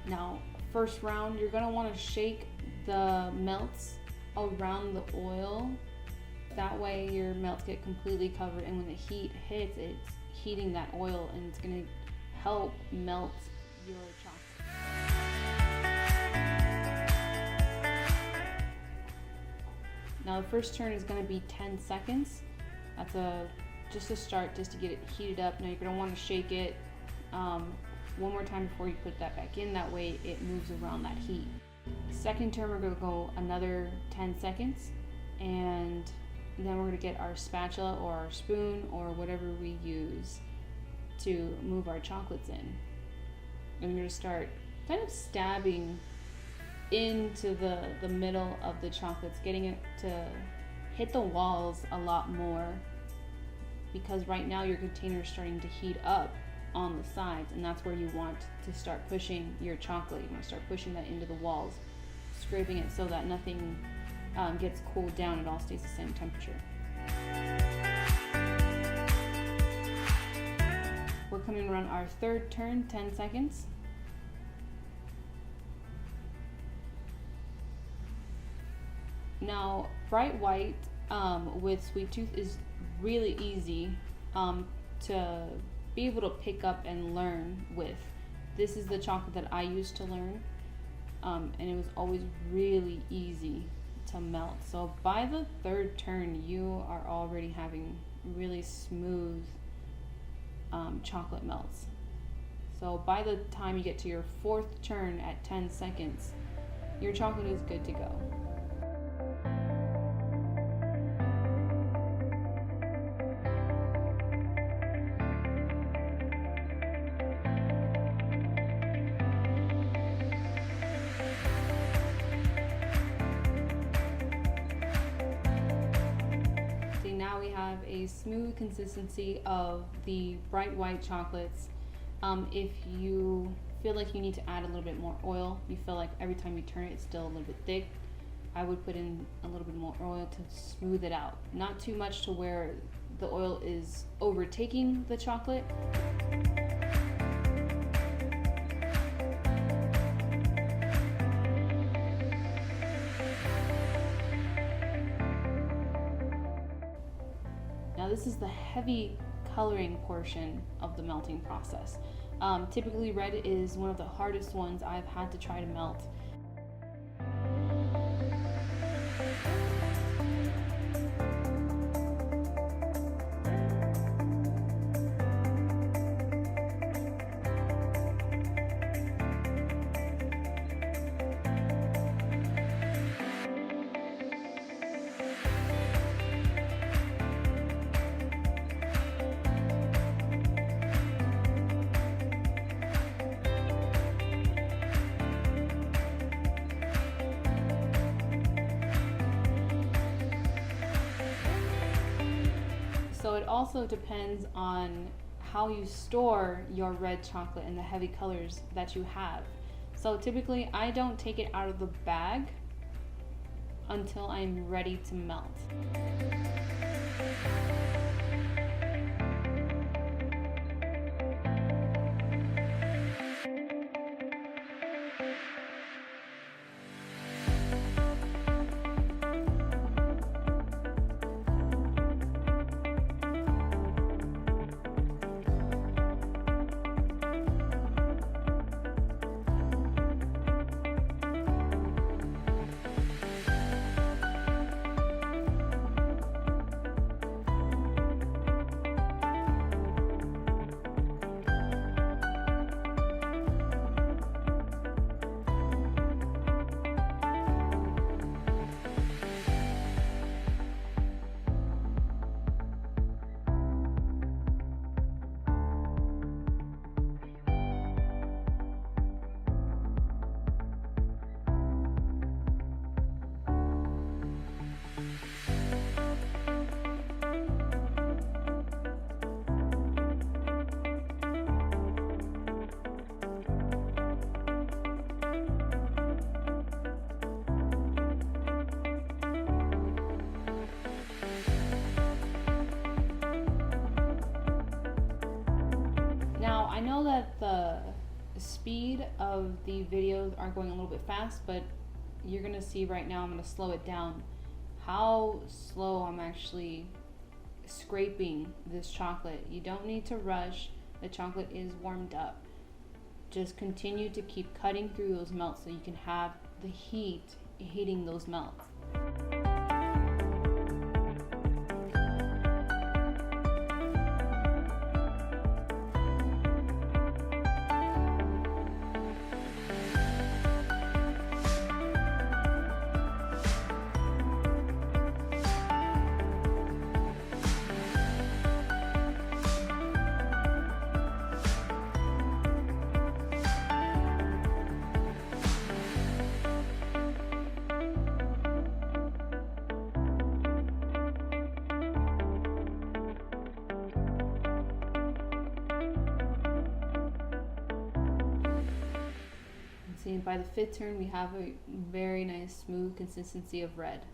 Now, first round, you're gonna wanna shake the melts around the oil. That way your melts get completely covered, and when the heat hits, it's heating that oil and it's gonna help melt your chocolate. Now the first turn is gonna be 10 seconds. That's just a start, just to get it heated up. Now you're gonna wanna shake it one more time before you put that back in. That way it moves around that heat. Second turn, we're gonna go another 10 seconds, and then we're gonna get our spatula or our spoon or whatever we use to move our chocolates in. And we're gonna start kind of stabbing into the middle of the chocolates, getting it to hit the walls a lot more, because right now your container is starting to heat up on the sides, and that's where you want to start pushing your chocolate. You want to start pushing that into the walls, scraping it so that nothing gets cooled down. It all stays the same temperature. We're coming around our third turn, 10 seconds. Now, bright white with Sweettooth is really easy to be able to pick up and learn with. This is the chocolate that I used to learn, and it was always really easy to melt. So by the third turn, you are already having really smooth chocolate melts. So by the time you get to your fourth turn at 10 seconds, your chocolate is good to go. Now we have a smooth consistency of the bright white chocolates. If you feel like you need to add a little bit more oil, you feel like every time you turn it, it's still a little bit thick, I would put in a little bit more oil to smooth it out. Not too much to where the oil is overtaking the chocolate. Now this is the heavy coloring portion of the melting process. Typically red is one of the hardest ones I've had to try to melt. So it also depends on how you store your red chocolate and the heavy colors that you have. So typically I don't take it out of the bag until I'm ready to melt. I know that the speed of the videos are going a little bit fast, but you're gonna see right now I'm gonna slow it down how slow I'm actually scraping this chocolate. You don't need to rush. The chocolate is warmed up. Just continue to keep cutting through those melts so you can have the heat hitting those melts. See, by the fifth turn, we have a very nice smooth consistency of red.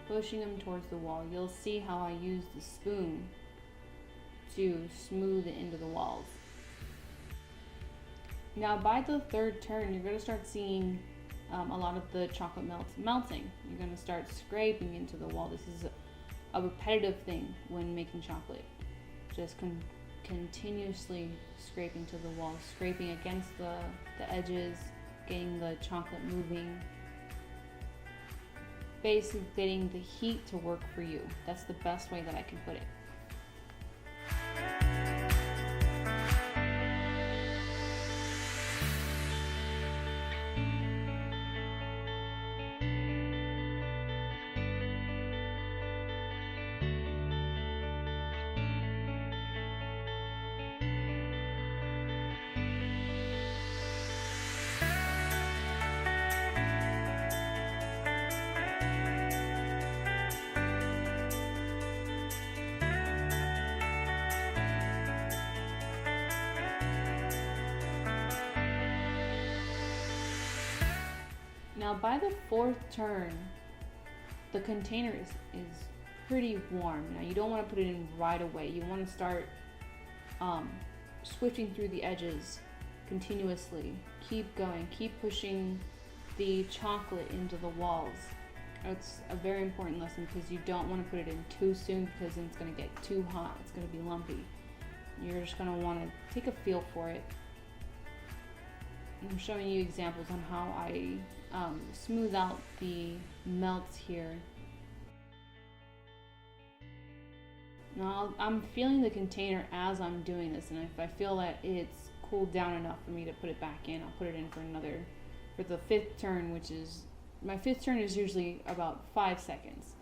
Pushing them towards the wall. You'll see how I use the spoon to smooth it into the walls. Now by the third turn, you're going to start seeing a lot of the chocolate melting. You're going to start scraping into the wall. This is a repetitive thing when making chocolate. Just continuously scraping to the wall, scraping against the edges, getting the chocolate moving. Basically getting the heat to work for you. That's the best way that I can put it. Now by the fourth turn, the container is pretty warm. Now you don't want to put it in right away. You want to start swifting through the edges continuously. Keep going, keep pushing the chocolate into the walls. It's a very important lesson because you don't want to put it in too soon because then it's going to get too hot. It's going to be lumpy. You're just going to want to take a feel for it. I'm showing you examples on how I smooth out the melts here. Now I'm feeling the container as I'm doing this, and if I feel that it's cooled down enough for me to put it back in, I'll put it in for the fifth turn, which is, my fifth turn is usually about 5 seconds.